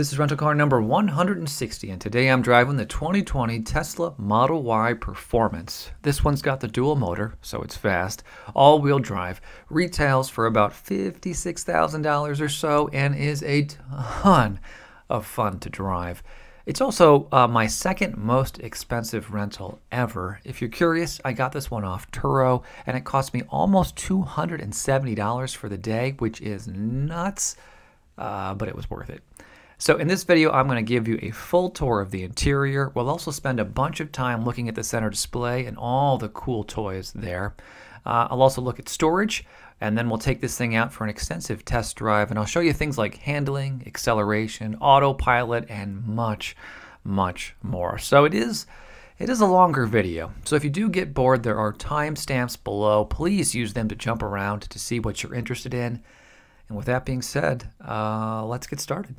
This is rental car number 160, and today I'm driving the 2020 Tesla Model Y Performance. This one's got the dual motor, so it's fast, all-wheel drive, retails for about $56,000 or so, and is a ton of fun to drive. It's also my second most expensive rental ever. If you're curious, I got this one off Turo, and it cost me almost $270 for the day, which is nuts, but it was worth it. So in this video, I'm going to give you a full tour of the interior. We'll also spend a bunch of time looking at the center display and all the cool toys there. I'll also look at storage, and then we'll take this thing out for an extensive test drive, and I'll show you things like handling, acceleration, autopilot, and much, much more. So it is a longer video. So if you do get bored, there are timestamps below. Please use them to jump around to see what you're interested in. And with that being said, let's get started.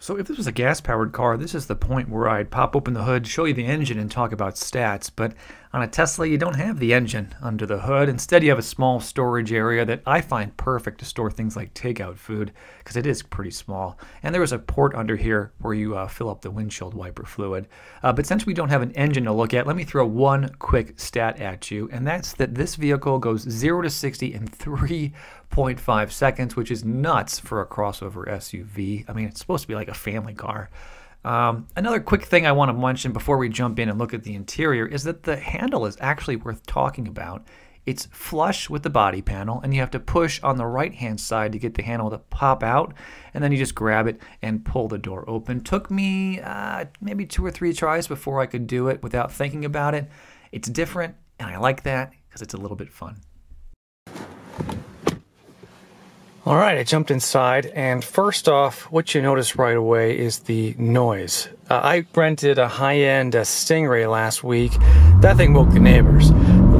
So if this was a gas-powered car, this is the point where I'd pop open the hood, show you the engine, and talk about stats. But on a Tesla, you don't have the engine under the hood. Instead, you have a small storage area that I find perfect to store things like takeout food, because it is pretty small. And there is a port under here where you fill up the windshield wiper fluid. But since we don't have an engine to look at, let me throw one quick stat at you, and that's that this vehicle goes 0 to 60 in 3.5 seconds, which is nuts for a crossover SUV. I mean, it's supposed to be like a family car. Another quick thing I want to mention before we jump in and look at the interior is that the handle is actually worth talking about. It's flush with the body panel, and you have to push on the right-hand side to get the handle to pop out, and then you just grab it and pull the door open. Took me maybe 2 or 3 tries before I could do it without thinking about it. It's different, and I like that because it's a little bit fun. All right, I jumped inside, and first off, what you notice right away is the noise. I rented a high-end Stingray last week. That thing woke the neighbors.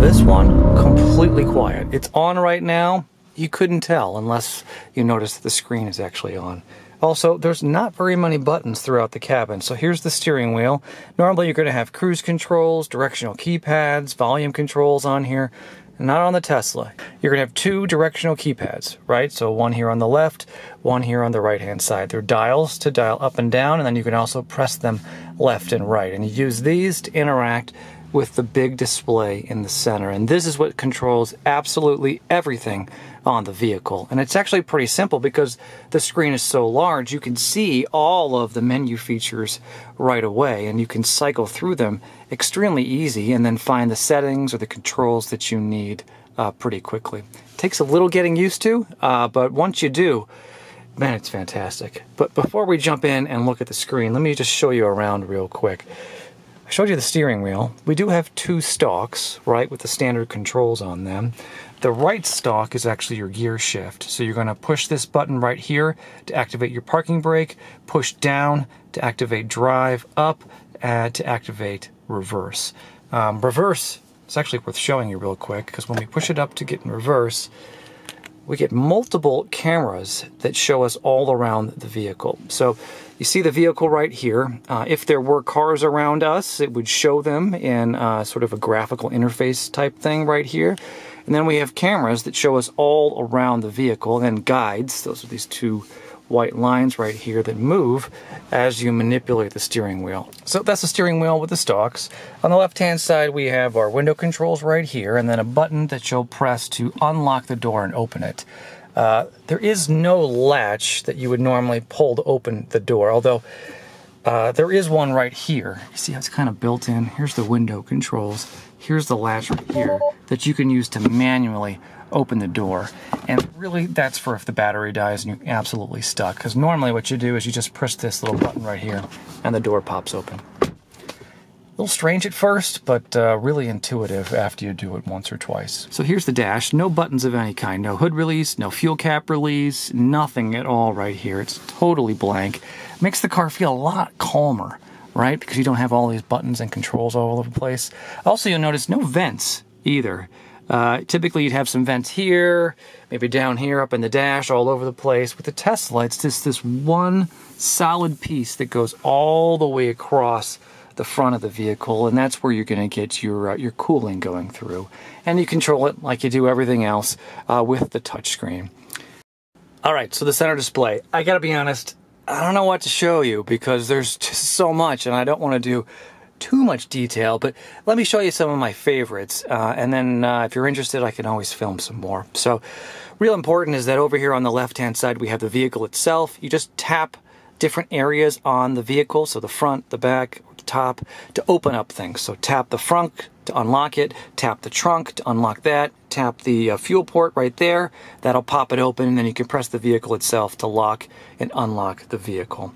This one, completely quiet. It's on right now. You couldn't tell unless you noticed that the screen is actually on. Also, there's not very many buttons throughout the cabin. So here's the steering wheel. Normally you're going to have cruise controls, directional keypads, volume controls on here. Not on the Tesla. You're going to have 2 directional keypads, right? So one here on the left, one here on the right-hand side. They're dials to dial up and down, and then you can also press them left and right. And you use these to interact with the big display in the center. And this is what controls absolutely everything on the vehicle. And it's actually pretty simple because the screen is so large, you can see all of the menu features right away, and you can cycle through them extremely easy and then find the settings or the controls that you need pretty quickly. It takes a little getting used to, but once you do, man, it's fantastic. But before we jump in and look at the screen, let me just show you around real quick. I showed you the steering wheel. We do have 2 stalks, right, with the standard controls on them. The right stalk is actually your gear shift. So you're going to push this button right here to activate your parking brake, push down to activate drive, up to activate reverse. Reverse is actually worth showing you real quick, because when we push it up to get in reverse, we get multiple cameras that show us all around the vehicle. So you see the vehicle right here. If there were cars around us, it would show them in sort of a graphical interface type thing right here. And then we have cameras that show us all around the vehicle, and then guides. Those are these 2 white lines right here that move as you manipulate the steering wheel. So that's the steering wheel with the stalks. On the left-hand side, we have our window controls right here, and then a button that you'll press to unlock the door and open it. There is no latch that you would normally pull to open the door, although there is one right here. You see how it's kind of built in? Here's the window controls. Here's the latch right here that you can use to manually open the door. And really, that's for if the battery dies and you're absolutely stuck. Because normally what you do is you just press this little button right here and the door pops open. A little strange at first, but really intuitive after you do it once or twice. So here's the dash. No buttons of any kind. No hood release, no fuel cap release, nothing at all right here. It's totally blank. Makes the car feel a lot calmer, right? Because you don't have all these buttons and controls all over the place. Also, you'll notice no vents either. Typically, you'd have some vents here, maybe down here, up in the dash, all over the place. With the Tesla, it's just this one solid piece that goes all the way across the front of the vehicle, and that's where you're going to get your cooling going through. And you control it like you do everything else with the touchscreen. All right, so the center display. I gotta be honest, I don't know what to show you because there's just so much and I don't want to do too much detail, but let me show you some of my favorites, and then if you're interested, I can always film some more. So real important is that over here on the left hand side we have the vehicle itself. You just tap different areas on the vehicle, so the front, the back, the top, to open up things. So tap the front to unlock it, tap the trunk to unlock that, tap the fuel port right there, that'll pop it open, and then you can press the vehicle itself to lock and unlock the vehicle.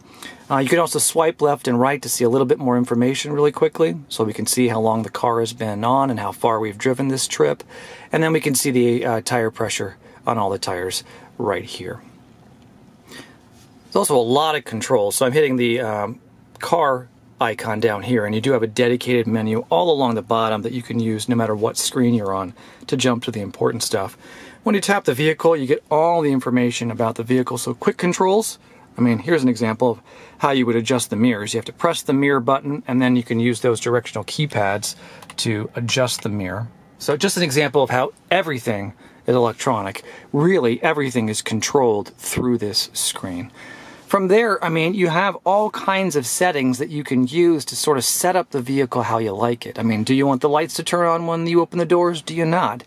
You can also swipe left and right to see a little bit more information really quickly, so we can see how long the car has been on and how far we've driven this trip, and then we can see the tire pressure on all the tires right here. There's also a lot of controls, so I'm hitting the car icon down here, and you do have a dedicated menu all along the bottom that you can use no matter what screen you're on to jump to the important stuff. When you tap the vehicle, you get all the information about the vehicle. So quick controls, I mean, here's an example of how you would adjust the mirrors. You have to press the mirror button, and then you can use those directional keypads to adjust the mirror. So just an example of how everything is electronic. Really, everything is controlled through this screen. From there, I mean, you have all kinds of settings that you can use to sort of set up the vehicle how you like it. I mean, do you want the lights to turn on when you open the doors? Do you not?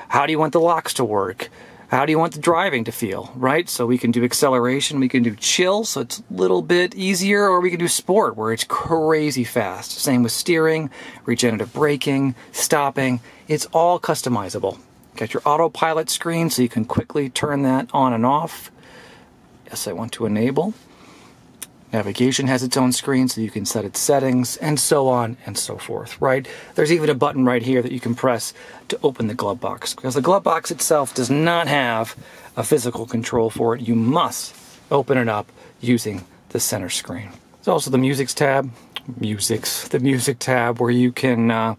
How do you want the locks to work? How do you want the driving to feel, right? So we can do acceleration, we can do chill, so it's a little bit easier, or we can do sport, where it's crazy fast. Same with steering, regenerative braking, stopping. It's all customizable. Got your autopilot screen, so you can quickly turn that on and off. Yes, I want to enable. Navigation has its own screen, so you can set its settings, and so on and so forth, right? There's even a button right here that you can press to open the glove box, because the glove box itself does not have a physical control for it. You must open it up using the center screen. There's also the music tab, the music tab, where you can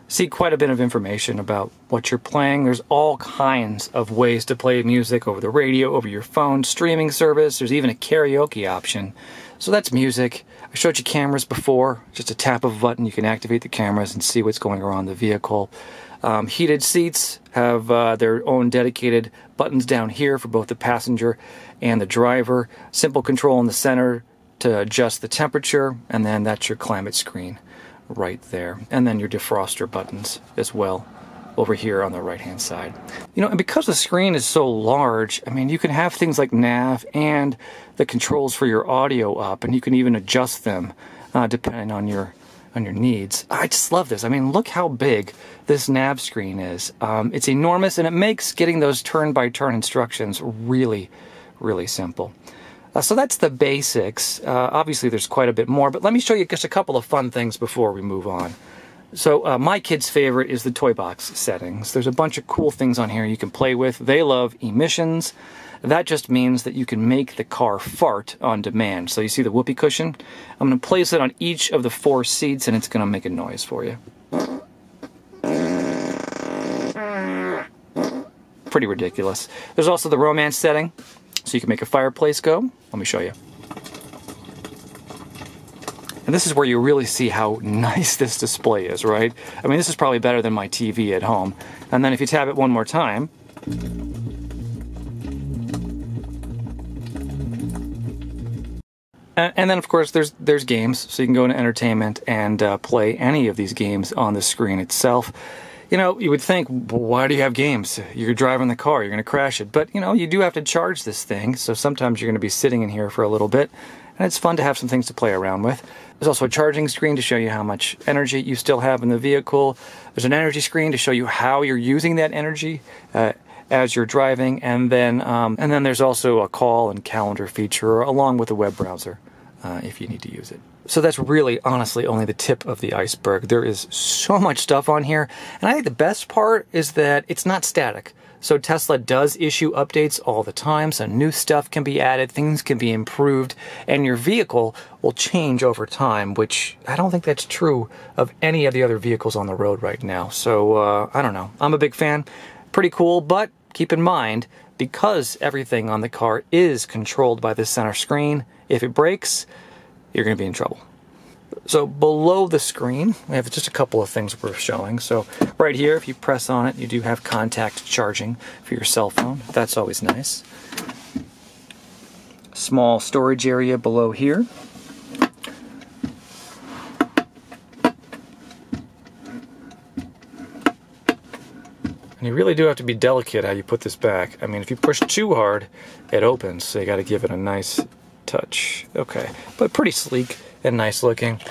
see quite a bit of information about what you're playing. There's all kinds of ways to play music over the radio, over your phone, streaming service. There's even a karaoke option. So that's music. I showed you cameras before. Just a tap of a button, you can activate the cameras and see what's going around the vehicle. Heated seats have their own dedicated buttons down here for both the passenger and the driver. Simple control in the center to adjust the temperature, and then that's your climate screen right there, and then your defroster buttons as well over here on the right hand side. You know, and because the screen is so large, I mean, you can have things like nav and the controls for your audio up, and you can even adjust them depending on your needs. I just love this. I mean, look how big this nav screen is. It's enormous, and it makes getting those turn-by-turn instructions really, really simple. So that's the basics. Obviously, there's quite a bit more, but let me show you just a couple of fun things before we move on. So my kid's favorite is the toy box settings. There's a bunch of cool things on here you can play with. They love emissions. That just means that you can make the car fart on demand. So you see the whoopee cushion? I'm going to place it on each of the 4 seats, and it's going to make a noise for you. Pretty ridiculous. There's also the romance setting. So you can make a fireplace go. Let me show you. And this is where you really see how nice this display is, right? I mean, this is probably better than my TV at home. And then if you tap it one more time, and then of course there's games, so you can go into entertainment and play any of these games on the screen itself. You know, you would think, well, why do you have games? You're driving the car, you're going to crash it. But, you know, you do have to charge this thing, so sometimes you're going to be sitting in here for a little bit, and it's fun to have some things to play around with. There's also a charging screen to show you how much energy you still have in the vehicle. There's an energy screen to show you how you're using that energy as you're driving, and then there's also a call and calendar feature along with a web browser if you need to use it. So that's really, honestly, only the tip of the iceberg. There is so much stuff on here, and I think the best part is that it's not static. So Tesla does issue updates all the time, so new stuff can be added, things can be improved, and your vehicle will change over time, which I don't think that's true of any of the other vehicles on the road right now. So, I don't know. I'm a big fan. Pretty cool, but keep in mind, because everything on the car is controlled by the center screen, if it breaks, you're going to be in trouble. So below the screen, we have just a couple of things we're showing. So right here, if you press on it, you do have contact charging for your cell phone. That's always nice. Small storage area below here. And you really do have to be delicate how you put this back. I mean, if you push too hard, it opens, so you got to give it a nice touch. Okay, but pretty sleek and nice looking.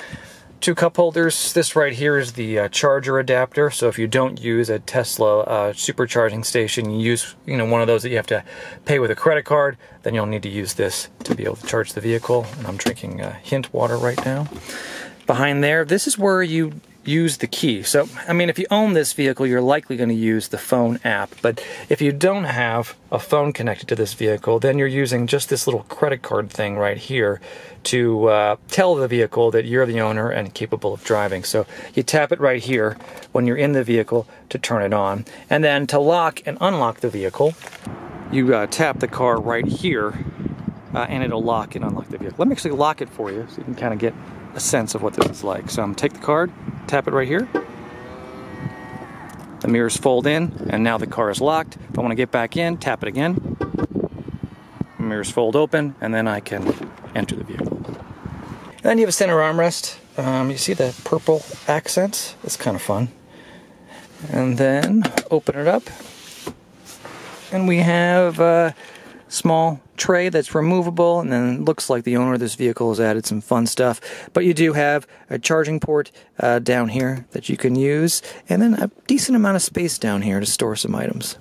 2 cup holders. This right here is the charger adapter. So if you don't use a Tesla supercharging station, you use one of those that you have to pay with a credit card, then you'll need to use this to be able to charge the vehicle. And I'm drinking Hint water right now. Behind there, this is where you use the key. So, I mean, if you own this vehicle, you're likely going to use the phone app. But if you don't have a phone connected to this vehicle, then you're using just this little credit card thing right here to tell the vehicle that you're the owner and capable of driving. So you tap it right here when you're in the vehicle to turn it on. And then to lock and unlock the vehicle, you tap the car right here and it'll lock and unlock the vehicle. Let me actually lock it for you so you can kind of get a sense of what this is like. So I'm take the card, tap it right here. The mirrors fold in, and now the car is locked. If I want to get back in, tap it again. The mirrors fold open, and then I can enter the vehicle. And then you have a center armrest. You see the purple accents? It's kind of fun. And then open it up, and we have a small tray that's removable, and then it looks like the owner of this vehicle has added some fun stuff. But you do have a charging port down here that you can use, and then a decent amount of space down here to store some items.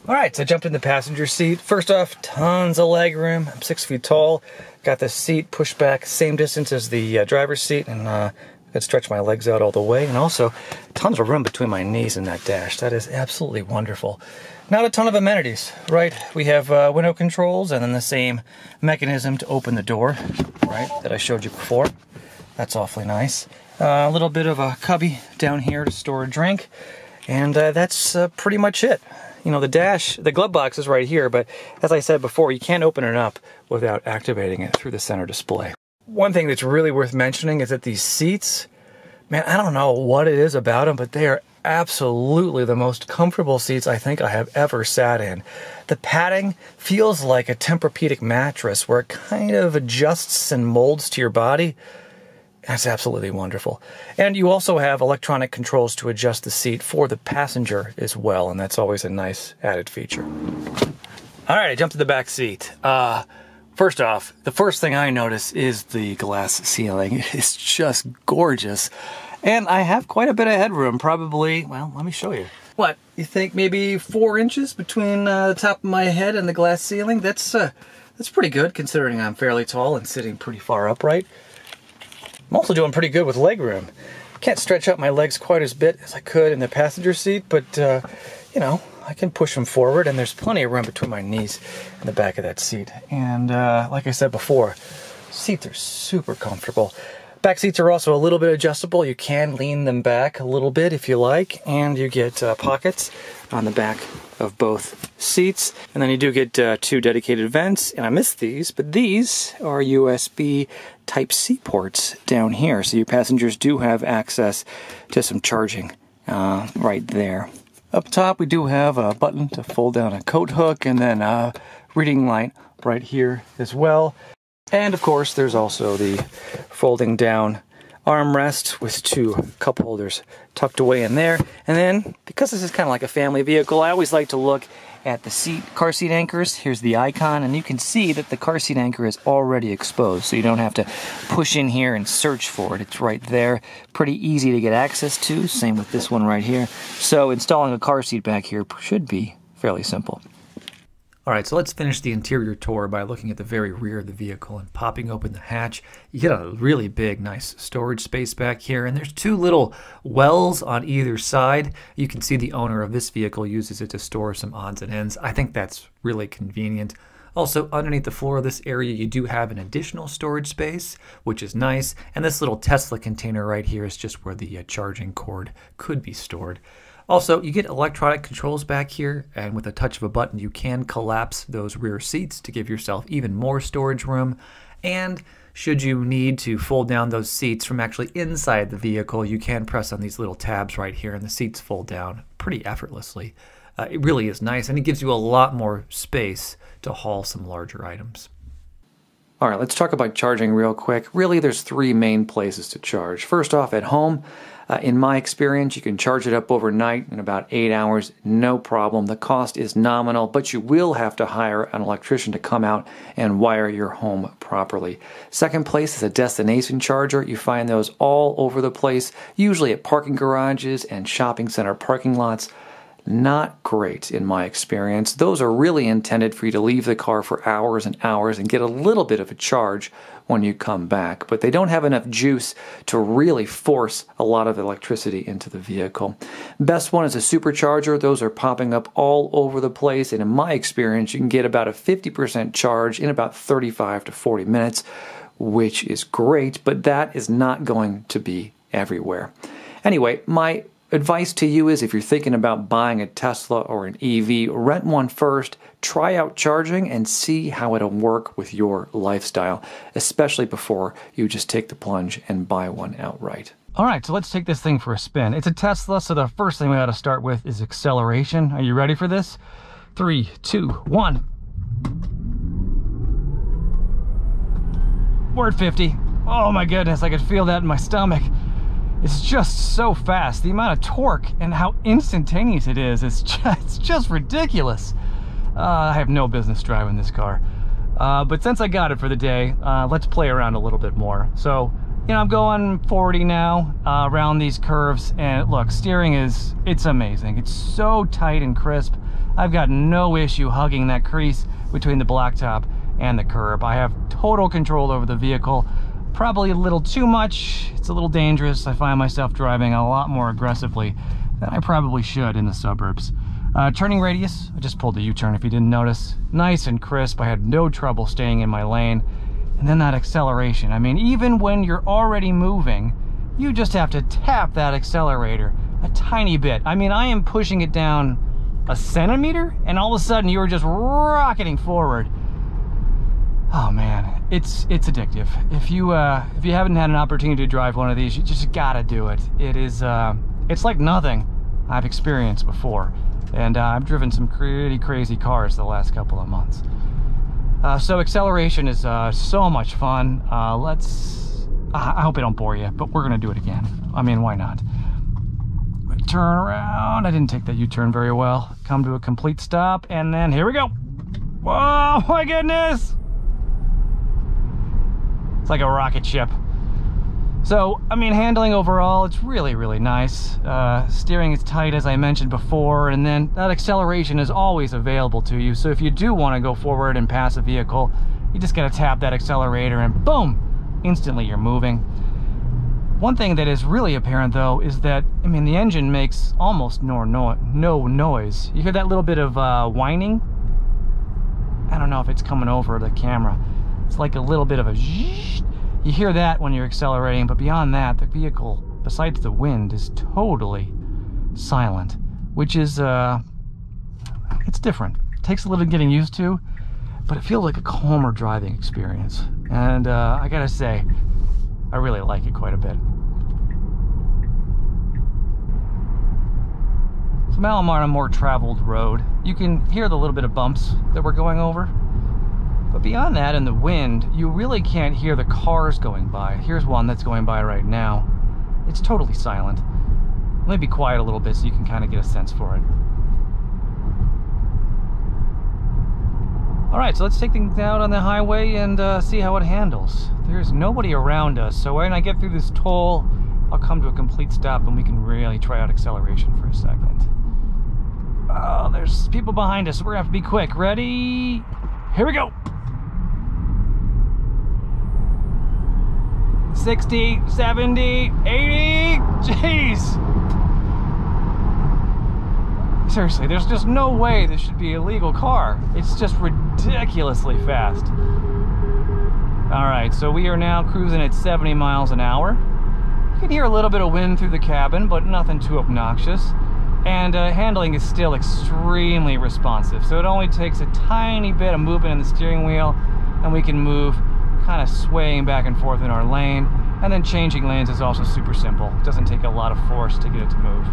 Alright, so I jumped in the passenger seat. First off, tons of leg room. I'm 6 feet tall. Got the seat pushed back same distance as the driver's seat, and I could stretch my legs out all the way. And also, tons of room between my knees and that dash. That is absolutely wonderful. Not a ton of amenities, right? We have window controls and then the same mechanism to open the door, right, that I showed you before. That's awfully nice. A little bit of a cubby down here to store a drink, and that's pretty much it. You know, the glove box is right here, but as I said before, you can't open it up without activating it through the center display. One thing that's really worth mentioning is that these seats, man, I don't know what it is about them, but they are absolutely the most comfortable seats I think I have ever sat in. The padding feels like a Tempur-Pedic mattress where it kind of adjusts and molds to your body. That's absolutely wonderful. And you also have electronic controls to adjust the seat for the passenger as well, and that's always a nice added feature. All right, I jumped to the back seat. First off, the first thing I notice is the glass ceiling. It's just gorgeous. And I have quite a bit of headroom, probably, well, let me show you. What, you think maybe 4 inches between the top of my head and the glass ceiling? That's pretty good, considering I'm fairly tall and sitting pretty far upright. I'm also doing pretty good with leg room. Can't stretch out my legs quite as bit as I could in the passenger seat, but, you know, I can push them forward, and there's plenty of room between my knees and the back of that seat. And like I said before, seats are super comfortable. Back seats are also a little bit adjustable. You can lean them back a little bit if you like, and you get pockets on the back of both seats. And then you do get 2 dedicated vents, and I missed these, but these are USB Type-C ports down here, so your passengers do have access to some charging right there. Up top, we do have a button to fold down a coat hook, and then a reading light right here as well. And of course, there's also the folding down armrest with 2 cup holders tucked away in there. And then, because this is kind of like a family vehicle, I always like to look at the car seat anchors. Here's the icon, and you can see that the car seat anchor is already exposed, so you don't have to push in here and search for it. It's right there, pretty easy to get access to. Same with this one right here. So installing a car seat back here should be fairly simple. All right, so let's finish the interior tour by looking at the very rear of the vehicle and popping open the hatch. You get a really big, nice storage space back here, and there's 2 little wells on either side. You can see the owner of this vehicle uses it to store some odds and ends. I think that's really convenient. Also, underneath the floor of this area, you do have an additional storage space, which is nice. And this little Tesla container right here is just where the charging cord could be stored. Also, you get electronic controls back here, and with a touch of a button, you can collapse those rear seats to give yourself even more storage room. And should you need to fold down those seats from actually inside the vehicle, you can press on these little tabs right here, and the seats fold down pretty effortlessly. It really is nice, and it gives you a lot more space to haul some larger items. All right, let's talk about charging real quick. Really, there's three main places to charge. First off, at home. In my experience, you can charge it up overnight in about 8 hours, no problem. The cost is nominal, but you will have to hire an electrician to come out and wire your home properly. Second place is a destination charger. You find those all over the place, usually at parking garages and shopping center parking lots. Not great in my experience. Those are really intended for you to leave the car for hours and hours and get a little bit of a charge when you come back, but they don't have enough juice to really force a lot of electricity into the vehicle. Best one is a supercharger. Those are popping up all over the place, and in my experience, you can get about a 50% charge in about 35 to 40 minutes, which is great, but that is not going to be everywhere. Anyway, my advice to you is if you're thinking about buying a Tesla or an EV, rent one first, try out charging, and see how it'll work with your lifestyle, especially before you just take the plunge and buy one outright. All right, so let's take this thing for a spin. It's a Tesla, so the first thing we ought to start with is acceleration. Are you ready for this? 3, 2, 1. We're at 50. Oh my goodness, I could feel that in my stomach. It's just so fast. The amount of torque and how instantaneous it is, it's just ridiculous. I have no business driving this car. But since I got it for the day, let's play around a little bit more. So, you know, I'm going 40 now around these curves, and look, steering it's amazing. It's so tight and crisp. I've got no issue hugging that crease between the blacktop and the curb. I have total control over the vehicle. Probably a little too much. It's a little dangerous. I find myself driving a lot more aggressively than I probably should in the suburbs. Turning radius, I just pulled the U-turn if you didn't notice. Nice and crisp. I had no trouble staying in my lane. And then that acceleration. I mean, even when you're already moving, you just have to tap that accelerator a tiny bit. I mean, I am pushing it down a centimeter, and all of a sudden you are just rocketing forward. Oh man, it's addictive. If you haven't had an opportunity to drive one of these, you just gotta do it. It's like nothing I've experienced before, and I've driven some pretty crazy cars the last couple of months. So acceleration is so much fun. I hope I don't bore you, but we're gonna do it again. I mean, why not? Turn around. I didn't take that U-turn very well. Come to a complete stop, and then here we go. Whoa, my goodness! It's like a rocket ship. So, I mean, handling overall, it's really, really nice. Steering is tight, as I mentioned before, and then that acceleration is always available to you. So if you do want to go forward and pass a vehicle, you just gotta tap that accelerator and boom, instantly you're moving. One thing that is really apparent though is that, I mean, the engine makes almost no noise. You hear that little bit of whining? I don't know if it's coming over the camera. It's like a little bit of a zzzz. You hear that when you're accelerating, but beyond that, the vehicle, besides the wind, is totally silent, which is, it's different. It takes a little getting used to, but it feels like a calmer driving experience. And I gotta say, I really like it quite a bit. So now I'm on a more traveled road. You can hear the little bit of bumps that we're going over. But beyond that, in the wind, you really can't hear the cars going by. Here's one that's going by right now. It's totally silent. Let me be quiet a little bit so you can kind of get a sense for it. All right, so let's take things out on the highway and see how it handles. There's nobody around us, so when I get through this toll, I'll come to a complete stop and we can really try out acceleration for a second. Oh, there's people behind us, so we're gonna have to be quick. Ready? Here we go. 60, 70, 80, jeez. Seriously, there's just no way this should be a legal car. It's just ridiculously fast. All right, so we are now cruising at 70 miles an hour. You can hear a little bit of wind through the cabin, but nothing too obnoxious. And handling is still extremely responsive. So it only takes a tiny bit of movement in the steering wheel, and we can move kind of swaying back and forth in our lane. And then changing lanes is also super simple. It doesn't take a lot of force to get it to move.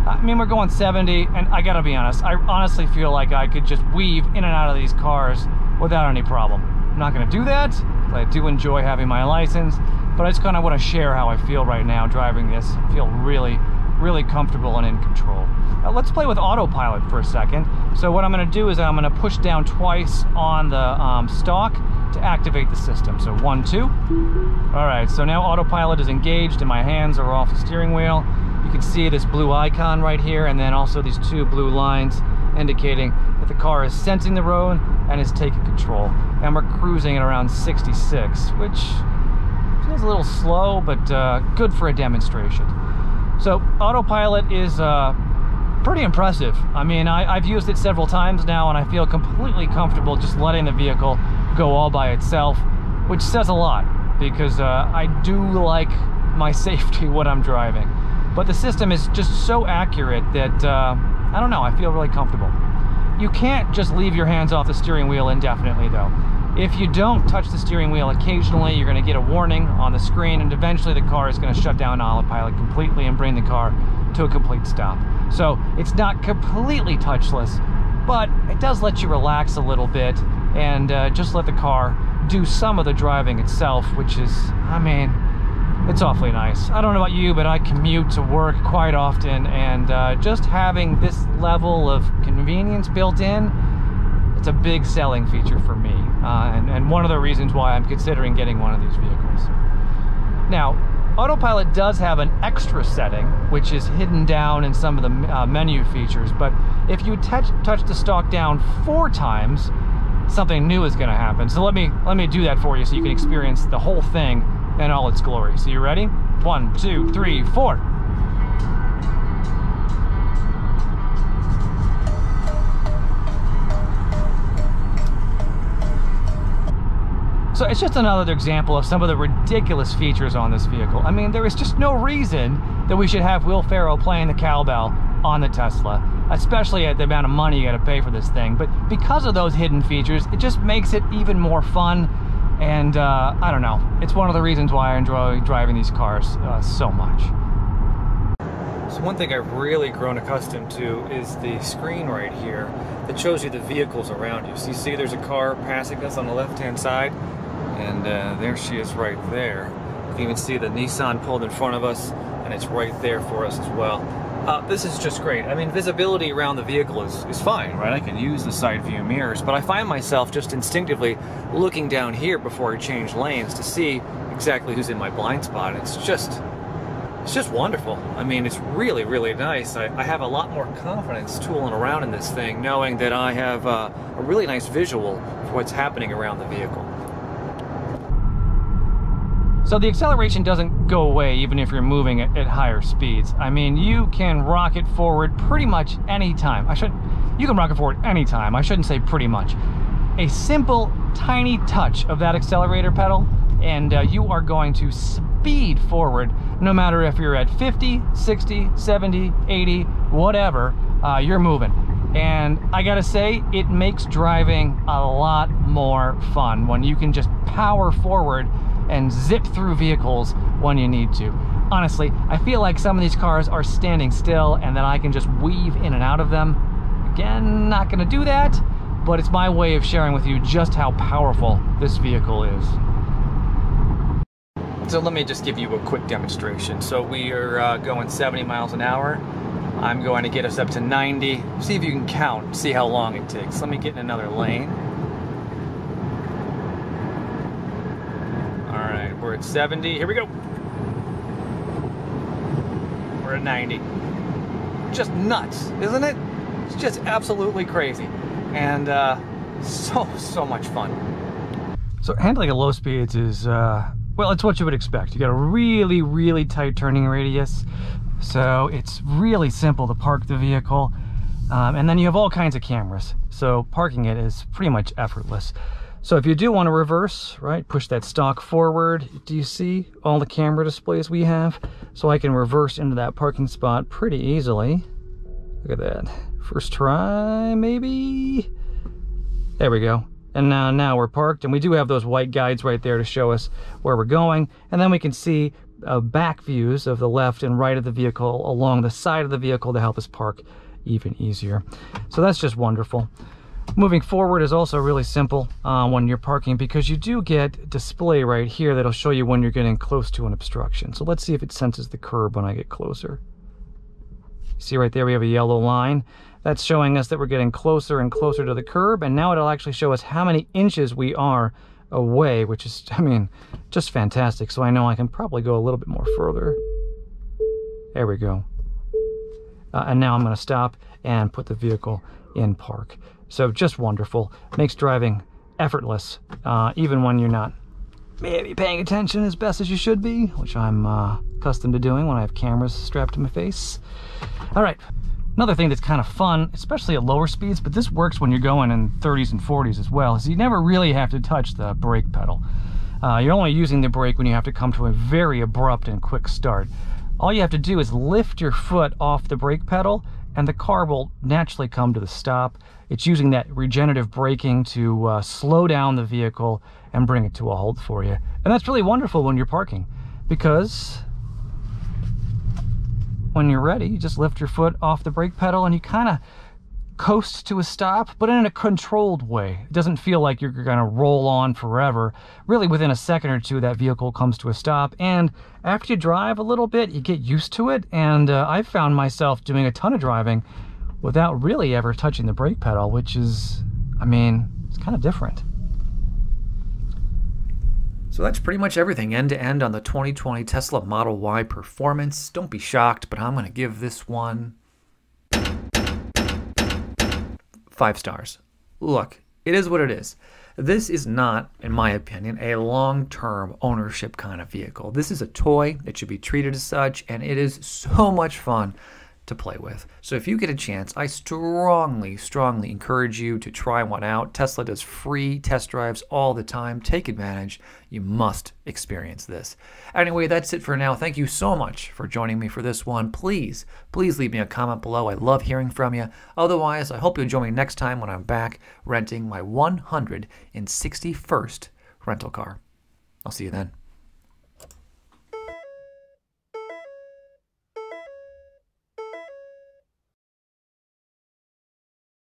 I mean, we're going 70, and I gotta be honest, I honestly feel like I could just weave in and out of these cars without any problem. I'm not gonna do that, because I do enjoy having my license, but I just kind of want to share how I feel right now driving this. I feel really, really comfortable and in control. Let's play with Autopilot for a second. So what I'm gonna do is I'm gonna push down twice on the stalk to activate the system. So 1, 2. All right, so now Autopilot is engaged and my hands are off the steering wheel. You can see this blue icon right here, and then also these 2 blue lines indicating that the car is sensing the road and is taking control. And we're cruising at around 66, which feels a little slow, but good for a demonstration. So Autopilot is pretty impressive. I mean, I've used it several times now, and I feel completely comfortable just letting the vehicle go all by itself, which says a lot, because I do like my safety when I'm driving. But the system is just so accurate that, I don't know, I feel really comfortable. You can't just leave your hands off the steering wheel indefinitely, though. If you don't touch the steering wheel occasionally, you're going to get a warning on the screen, and eventually the car is going to shut down Autopilot completely and bring the car to a complete stop. So it's not completely touchless, but it does let you relax a little bit and just let the car do some of the driving itself, which is, I mean, it's awfully nice. I don't know about you, but I commute to work quite often, and just having this level of convenience built in, it's a big selling feature for me, and one of the reasons why I'm considering getting one of these vehicles. Now, Autopilot does have an extra setting, which is hidden down in some of the menu features, but if you touch the stalk down 4 times, something new is going to happen. So let me do that for you so you can experience the whole thing in all its glory. So you ready? 1, 2, 3, 4. So it's just another example of some of the ridiculous features on this vehicle. I mean, there is just no reason that we should have Will Ferrell playing the cowbell on the Tesla, especially at the amount of money you gotta pay for this thing. But because of those hidden features, it just makes it even more fun. And I don't know, it's one of the reasons why I enjoy driving these cars so much. So one thing I've really grown accustomed to is the screen right here that shows you the vehicles around you. So you see there's a car passing us on the left-hand side, and there she is right there. You can even see the Nissan pulled in front of us, and it's right there for us as well. This is just great. I mean, visibility around the vehicle is fine, right? I can use the side view mirrors, but I find myself just instinctively looking down here before I change lanes to see exactly who's in my blind spot. It's just wonderful. I mean, it's really, really nice. I have a lot more confidence tooling around in this thing, knowing that I have a really nice visual for what's happening around the vehicle. So the acceleration doesn't go away even if you're moving at higher speeds. I mean, you can rocket forward pretty much any time. You can rocket forward anytime. I shouldn't say pretty much. A simple, tiny touch of that accelerator pedal, and you are going to speed forward, no matter if you're at 50, 60, 70, 80, whatever, you're moving. And I gotta say, it makes driving a lot more fun when you can just power forward and zip through vehicles when you need to. Honestly, I feel like some of these cars are standing still and then I can just weave in and out of them. Again, not gonna do that, but it's my way of sharing with you just how powerful this vehicle is. So let me just give you a quick demonstration. So we are going 70 miles an hour. I'm going to get us up to 90. See if you can count, see how long it takes. Let me get in another lane. All right, we're at 70. Here we go. We're at 90. Just nuts, isn't it? It's just absolutely crazy. And so much fun. So handling at low speeds is, well, it's what you would expect. You got a really, really tight turning radius. So it's really simple to park the vehicle. And then you have all kinds of cameras. So parking it is pretty much effortless. So if you do want to reverse, right, push that stalk forward. Do you see all the camera displays we have? So I can reverse into that parking spot pretty easily. Look at that. First try, maybe. There we go. And now we're parked, and we do have those white guides right there to show us where we're going. And then we can see back views of the left and right of the vehicle along the side of the vehicle to help us park even easier. So that's just wonderful. Moving forward is also really simple when you're parking, because you do get display right here that'll show you when you're getting close to an obstruction. So let's see if it senses the curb when I get closer. See right there we have a yellow line. That's showing us that we're getting closer and closer to the curb, and now it'll actually show us how many inches we are away, which is, I mean, just fantastic. So I know I can probably go a little bit more further. There we go. And now I'm going to stop and put the vehicle in park. So just wonderful. Makes driving effortless, even when you're not maybe paying attention as best as you should be, which I'm accustomed to doing when I have cameras strapped to my face. All right. Another thing that's kind of fun, especially at lower speeds, but this works when you're going in 30s and 40s as well, is you never really have to touch the brake pedal. You're only using the brake when you have to come to a very abrupt and quick start. All you have to do is lift your foot off the brake pedal, and the car will naturally come to the stop. It's using that regenerative braking to slow down the vehicle and bring it to a halt for you. And that's really wonderful when you're parking, because when you're ready, you just lift your foot off the brake pedal and you kind of coast to a stop, but in a controlled way. It doesn't feel like you're going to roll on forever. Really, within a second or two, that vehicle comes to a stop. And after you drive a little bit, you get used to it. And I've found myself doing a ton of driving without really ever touching the brake pedal, which is, I mean, it's kind of different. So that's pretty much everything end to end on the 2020 Tesla Model Y performance. Don't be shocked, but I'm going to give this one 5 stars. Look, it is what it is. This is not, in my opinion, a long-term ownership kind of vehicle. This is a toy. It should be treated as such, and it is so much fun to play with. So if you get a chance, I strongly encourage you to try one out. Tesla does free test drives all the time. Take advantage. You must experience this. Anyway, that's it for now. Thank you so much for joining me for this one. Please leave me a comment below. I love hearing from you. Otherwise, I hope you'll join me next time when I'm back renting my 161st rental car. I'll see you then.